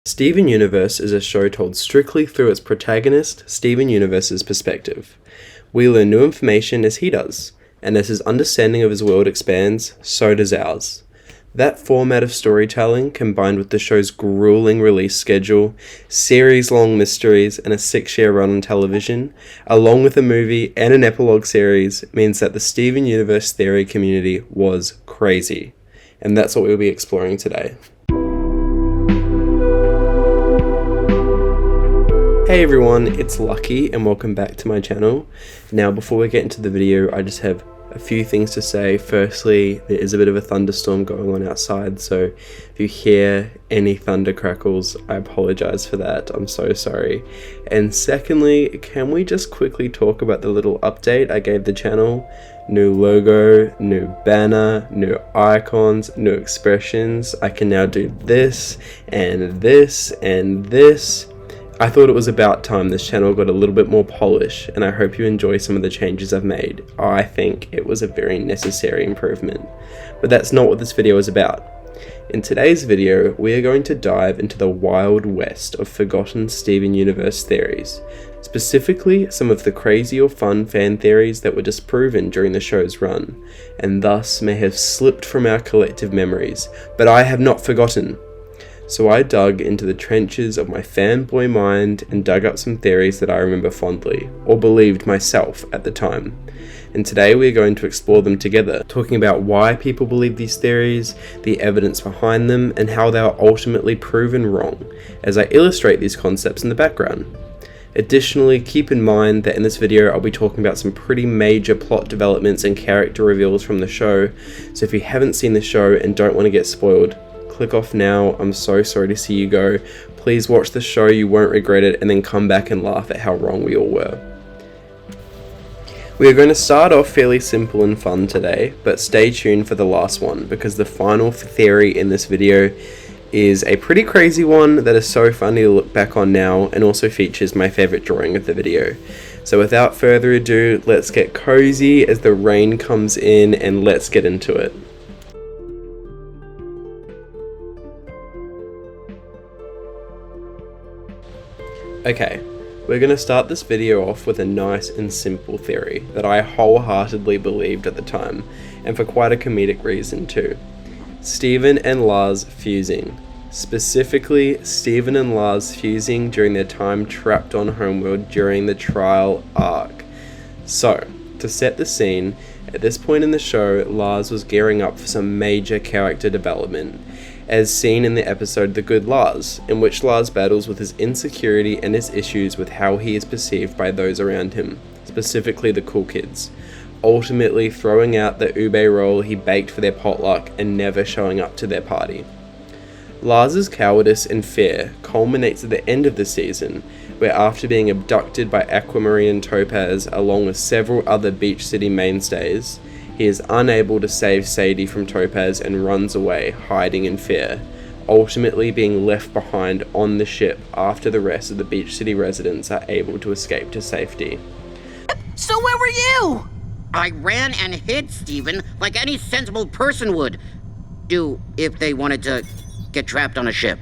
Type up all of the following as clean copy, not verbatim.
Steven Universe is a show told strictly through its protagonist, Steven Universe's perspective. We learn new information as he does, and as his understanding of his world expands, so does ours. That format of storytelling, combined with the show's grueling release schedule, series-long mysteries, and a 6-year run on television, along with a movie and an epilogue series, means that the Steven Universe theory community was crazy. And that's what we'll be exploring today. Hey everyone, it's Lucky and welcome back to my channel. Now before we get into the video, I just have a few things to say. Firstly, there is a bit of a thunderstorm going on outside, so if you hear any thunder crackles, I apologize for that. I'm so sorry. And secondly, can we just quickly talk about the little update I gave the channel? New logo, new banner, new icons, new expressions. I can now do this and this and this. I thought it was about time this channel got a little bit more polish, and I hope you enjoy some of the changes I've made. I think it was a very necessary improvement. But that's not what this video is about. In today's video, we are going to dive into the wild west of forgotten Steven Universe theories, specifically some of the crazy or fun fan theories that were disproven during the show's run, and thus may have slipped from our collective memories, but I have not forgotten. So I dug into the trenches of my fanboy mind and dug up some theories that I remember fondly, or believed myself at the time. And today we are going to explore them together, talking about why people believe these theories, the evidence behind them, and how they are ultimately proven wrong, as I illustrate these concepts in the background. Additionally, keep in mind that in this video I'll be talking about some pretty major plot developments and character reveals from the show, so if you haven't seen the show and don't want to get spoiled, click off now. I'm so sorry to see you go. Please watch the show, you won't regret it, and then come back and laugh at how wrong we all were. We are going to start off fairly simple and fun today, but stay tuned for the last one, because the final theory in this video is a pretty crazy one that is so funny to look back on now, and also features my favorite drawing of the video. So without further ado, let's get cozy as the rain comes in, and let's get into it. Okay, we're going to start this video off with a nice and simple theory that I wholeheartedly believed at the time, and for quite a comedic reason too. Steven and Lars fusing. Specifically, Steven and Lars fusing during their time trapped on Homeworld during the trial arc. So, to set the scene, at this point in the show, Lars was gearing up for some major character development, as seen in the episode The Good Lars, in which Lars battles with his insecurity and his issues with how he is perceived by those around him, specifically the cool kids, ultimately throwing out the ube roll he baked for their potluck and never showing up to their party. Lars's cowardice and fear culminates at the end of the season, where after being abducted by Aquamarine and Topaz along with several other Beach City mainstays, he is unable to save Sadie from Topaz and runs away, hiding in fear, ultimately being left behind on the ship after the rest of the Beach City residents are able to escape to safety. So where were you? I ran and hid Steven like any sensible person would do if they wanted to get trapped on a ship.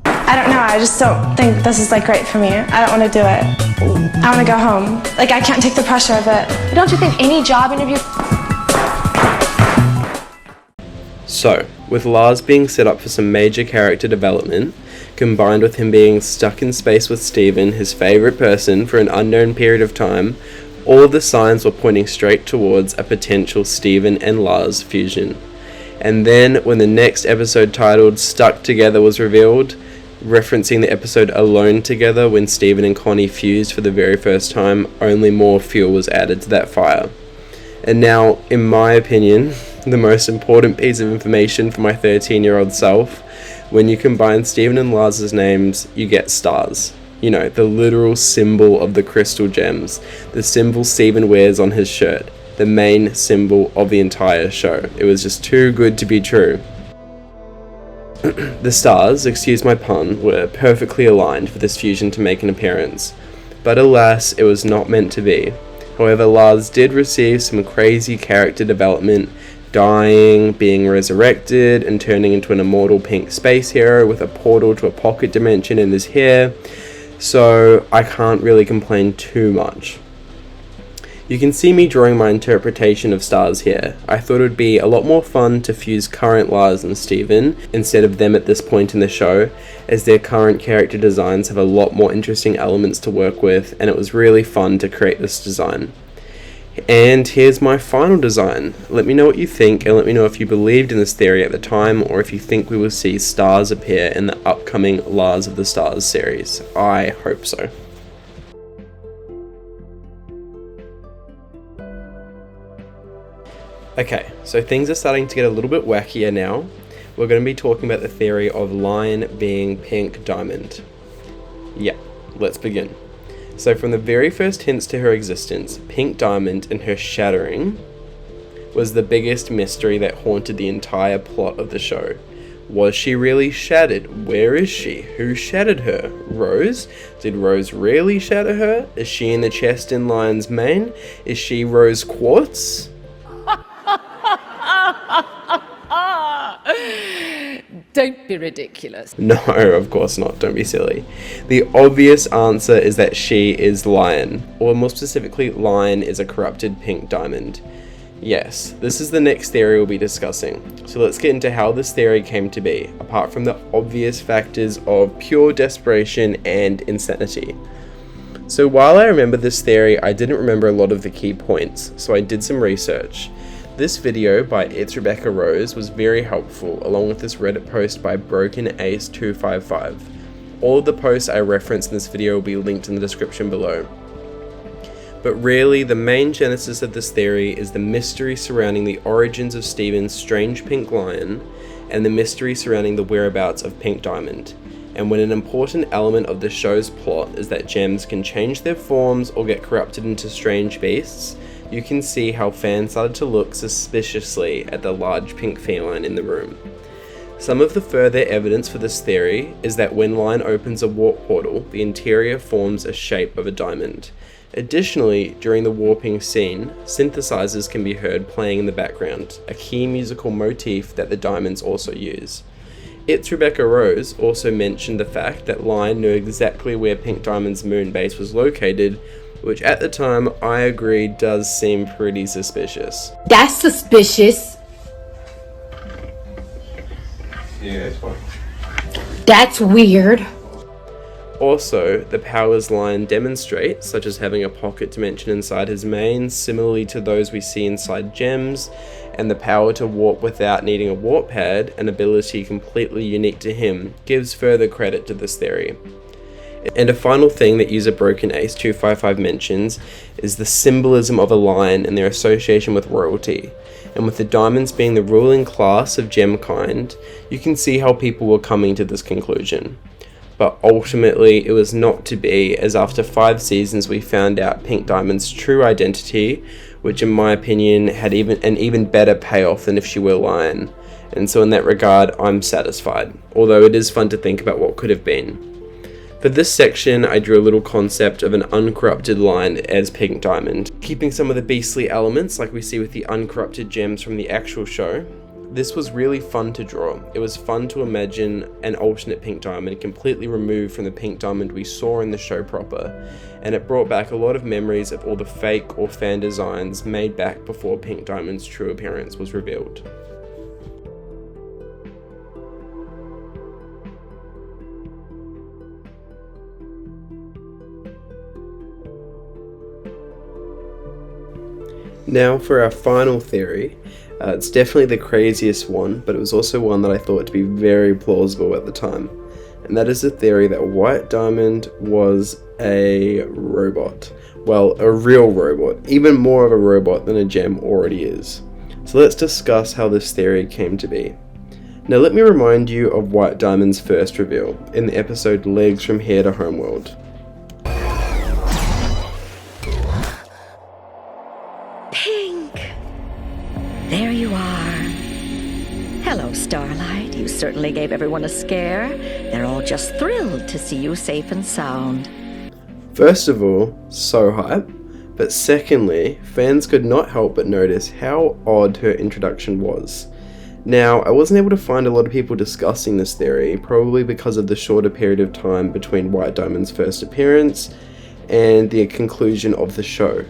I don't know, I just don't think this is great for me. I don't want to do it. I want to go home. I can't take the pressure of it. But don't you think any job interview... So, with Lars being set up for some major character development, combined with him being stuck in space with Steven, his favourite person, for an unknown period of time, all of the signs were pointing straight towards a potential Steven and Lars fusion. And then, when the next episode titled Stuck Together was revealed, referencing the episode Alone Together when Steven and Connie fused for the very first time, only more fuel was added to that fire. And now, in my opinion, the most important piece of information for my 13-year-old self, when you combine Steven and Lars' names, you get stars. You know, the literal symbol of the crystal gems, the symbol Steven wears on his shirt, the main symbol of the entire show. It was just too good to be true. The stars, excuse my pun, were perfectly aligned for this fusion to make an appearance, but alas, it was not meant to be. However, Lars did receive some crazy character development dying, being resurrected, and turning into an immortal pink space hero with a portal to a pocket dimension in his hair, so I can't really complain too much. You can see me drawing my interpretation of stars here. I thought it would be a lot more fun to fuse current Lars and Steven instead of them at this point in the show, as their current character designs have a lot more interesting elements to work with, and it was really fun to create this design. And here's my final design. Let me know what you think, and let me know if you believed in this theory at the time, or if you think we will see stars appear in the upcoming Lars of the Stars series. I hope so. Okay, so things are starting to get a little bit wackier now. We're going to be talking about the theory of Lion being Pink Diamond. Yeah, let's begin. So from the very first hints to her existence, Pink Diamond and her shattering was the biggest mystery that haunted the entire plot of the show. Was she really shattered? Where is she? Who shattered her? Rose? Did Rose really shatter her? Is she in the chest in Lion's mane? Is she Rose Quartz? Don't be ridiculous. No, of course not. Don't be silly. The obvious answer is that she is Lion, or more specifically, Lion is a corrupted pink diamond. Yes, this is the next theory we'll be discussing. So let's get into how this theory came to be, apart from the obvious factors of pure desperation and insanity. So while I remember this theory, I didn't remember a lot of the key points, so I did some research. This video by It's Rebecca Rose was very helpful, along with this Reddit post by Broken Ace 255. All of the posts I referenced in this video will be linked in the description below. But really, the main genesis of this theory is the mystery surrounding the origins of Steven's strange pink lion, and the mystery surrounding the whereabouts of Pink Diamond. And when an important element of the show's plot is that gems can change their forms or get corrupted into strange beasts, you can see how fans started to look suspiciously at the large pink feline in the room. Some of the further evidence for this theory is that when Lion opens a warp portal, the interior forms a shape of a diamond. Additionally, during the warping scene, synthesizers can be heard playing in the background, a key musical motif that the diamonds also use. It's Rebecca Rose also mentioned the fact that Lion knew exactly where Pink Diamond's moon base was located, which at the time I agreed does seem pretty suspicious. That's suspicious. Yeah, it's fine. That's weird. Also, the powers Lion demonstrates, such as having a pocket dimension inside his mane, similarly to those we see inside gems, and the power to warp without needing a warp pad, an ability completely unique to him, gives further credit to this theory. And a final thing that user Broken Ace 255 mentions is the symbolism of a lion and their association with royalty. And with the diamonds being the ruling class of gem kind, you can see how people were coming to this conclusion. But ultimately it was not to be, as after 5 seasons we found out Pink Diamond's true identity, which in my opinion had an even better payoff than if she were Lion. And so in that regard, I'm satisfied, although it is fun to think about what could have been. For this section, I drew a little concept of an uncorrupted Lion as Pink Diamond, keeping some of the beastly elements like we see with the uncorrupted gems from the actual show. This was really fun to draw. It was fun to imagine an alternate Pink Diamond completely removed from the Pink Diamond we saw in the show proper, and it brought back a lot of memories of all the fake or fan designs made back before Pink Diamond's true appearance was revealed. Now for our final theory. It's definitely the craziest one, but it was also one that I thought to be very plausible at the time. And that is the theory that White Diamond was a robot. Well, a real robot, even more of a robot than a gem already is. So let's discuss how this theory came to be. Now let me remind you of White Diamond's first reveal in the episode Legs from Here to Homeworld. Pink! There you are. Hello, Starlight. You certainly gave everyone a scare. They're all just thrilled to see you safe and sound. First of all, so hype, But secondly, fans could not help but notice how odd her introduction was. Now, I wasn't able to find a lot of people discussing this theory, probably because of the shorter period of time between White Diamond's first appearance and the conclusion of the show.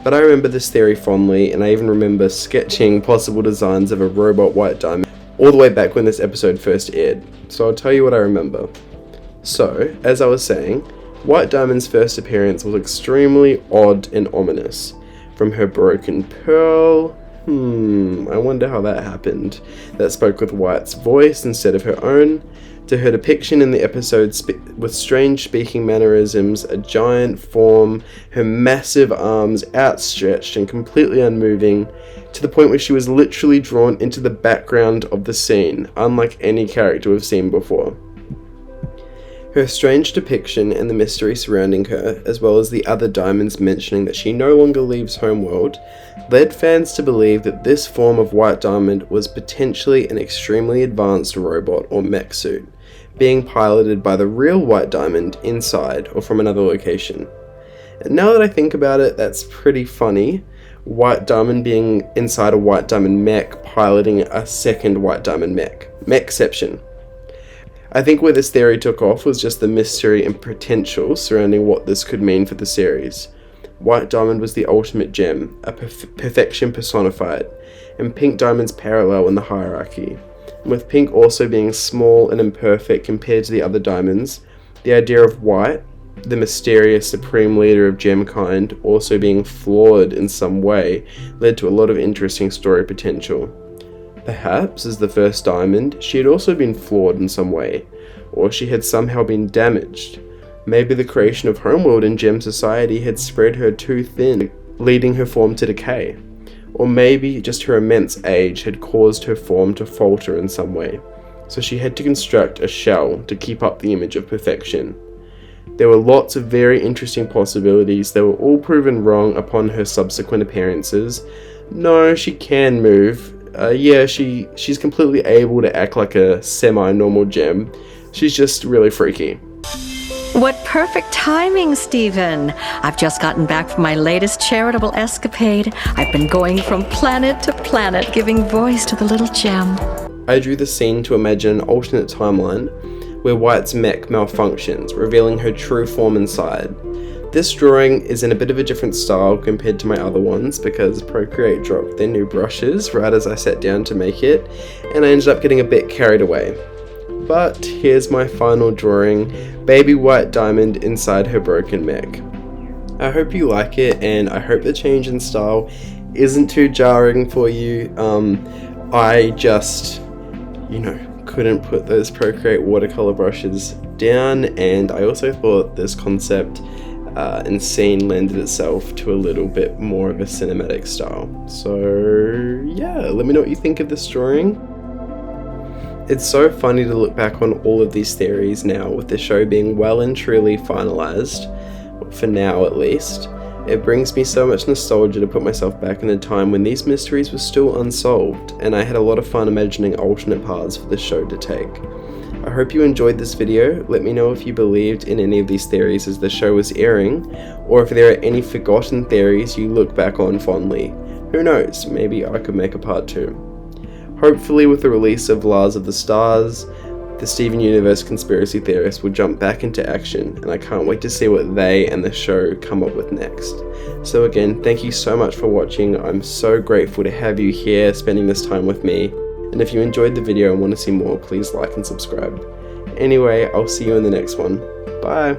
But I remember this theory fondly, and I even remember sketching possible designs of a robot White Diamond all the way back when this episode first aired. So I'll tell you what I remember. So, as I was saying, White Diamond's first appearance was extremely odd and ominous. From her broken pearl, I wonder how that happened, that spoke with White's voice instead of her own, to her depiction in the episode with strange speaking mannerisms, a giant form, her massive arms outstretched and completely unmoving, to the point where she was literally drawn into the background of the scene, unlike any character we've seen before. Her strange depiction and the mystery surrounding her, as well as the other diamonds mentioning that she no longer leaves Homeworld, led fans to believe that this form of White Diamond was potentially an extremely advanced robot or mech suit, being piloted by the real White Diamond inside or from another location. And now that I think about it, that's pretty funny. White Diamond being inside a White Diamond mech piloting a second White Diamond mech. Mechception. I think where this theory took off was just the mystery and potential surrounding what this could mean for the series. White Diamond was the ultimate gem, a perfection personified, and Pink Diamond's parallel in the hierarchy. And with Pink also being small and imperfect compared to the other diamonds, the idea of White, the mysterious supreme leader of Gemkind, also being flawed in some way led to a lot of interesting story potential. Perhaps, as the first diamond, she had also been flawed in some way, or she had somehow been damaged. Maybe the creation of Homeworld and Gem Society had spread her too thin, leading her form to decay. Or maybe just her immense age had caused her form to falter in some way, so she had to construct a shell to keep up the image of perfection. There were lots of very interesting possibilities that were all proven wrong upon her subsequent appearances. No, she can move. She's completely able to act like a semi-normal gem. She's just really freaky. What perfect timing, Stephen. I've just gotten back from my latest charitable escapade. I've been going from planet to planet, giving voice to the little gem. I drew the scene to imagine an alternate timeline where White's mech malfunctions, revealing her true form inside. This drawing is in a bit of a different style compared to my other ones because Procreate dropped their new brushes right as I sat down to make it, and I ended up getting a bit carried away. But here's my final drawing, baby White Diamond inside her broken mech. I hope you like it, and I hope the change in style isn't too jarring for you. I just, couldn't put those Procreate watercolor brushes down, and I also thought this concept and scene lended itself to a little bit more of a cinematic style. So yeah, let me know what you think of this drawing. It's so funny to look back on all of these theories now, with the show being well and truly finalized, for now at least. It brings me so much nostalgia to put myself back in a time when these mysteries were still unsolved, and I had a lot of fun imagining alternate paths for the show to take. I hope you enjoyed this video. Let me know if you believed in any of these theories as the show was airing, or if there are any forgotten theories you look back on fondly. Who knows, maybe I could make a part 2. Hopefully with the release of Lars of the Stars, the Steven Universe conspiracy theorists will jump back into action, and I can't wait to see what they and the show come up with next. So again, thank you so much for watching. I'm so grateful to have you here spending this time with me. And if you enjoyed the video and want to see more, please like and subscribe. Anyway, I'll see you in the next one. Bye!